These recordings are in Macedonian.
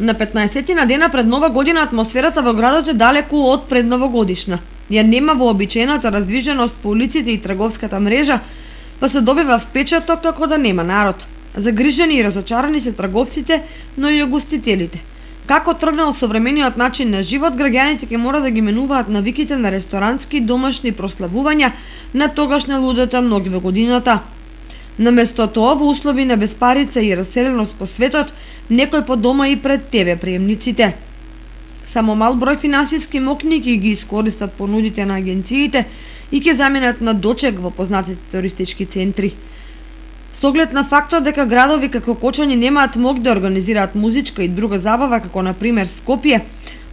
На 15 на дена пред Нова година атмосферата во градот е далеку од предновогодишна. Ја нема вообичаената раздвиженост по улиците и трговската мрежа, па се добива впечаток како да нема народ. Загрижени и разочарани се трговците, но и угостителите. Како тргнал современиот начин на живот, граѓаните ќе мора да ги менуваат навиките на ресторантски и домашни прославувања на тогашна лудата ноги во годината. Наместо тоа, во услови на безпарица и раселеност по светот, некој по дома и пред тебе приемниците. Само мал број финансиски мокни ги искористат понудите на агенциите и ќе заменат на дочек во познатите туристички центри. С оглед на фактот дека градови како Кочани немаат мог да организираат музичка и друга забава, како на пример Скопје,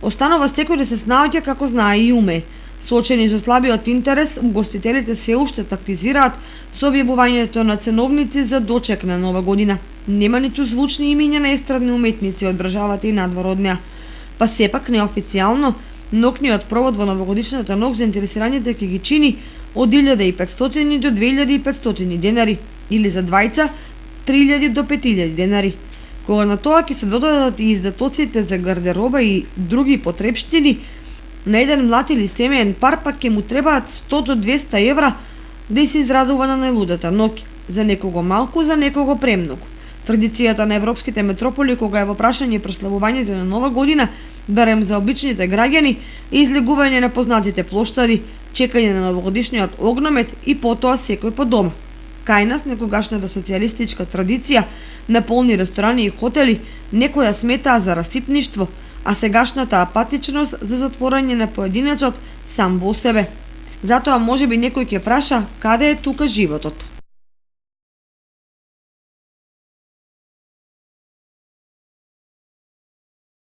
останува секој да се снаоѓа како знае и уме. Соочени со слабиот интерес, угостителите се уште тактизираат со објавувањето на ценовници за дочек на Нова година. Нема ниту звучни имиња на естрадни уметници од државата и надвор од неа. Па сепак неофицијално, нокниот провод во новогодишната ног за заинтересираните ќе ги чини од 1500 до 2500 денари, или за двајца 3000 до 5000 денари. Кога на тоа ќе се додадат и издатоците за гардероба и други потрепштини, на еден млад или семеен пар пак ќе му требаат 100 до 200 евра да се израдува на најлудата ноќ. За некого малку, за некого премногу. Традицијата на европските метрополи кога е во прашање прославувањето на Нова година, барем за обичните граѓани, е излегување на познатите плоштади, чекање на новогодишниот огномет и потоа секој по дома. Кај нас некогашната социјалистичка традиција на полни ресторани и хотели некоја сметаа за расипништво, а сегашната апатичност за затворање на поединецот сам во себе. Затоа можеби некој ќе праша каде е тука животот.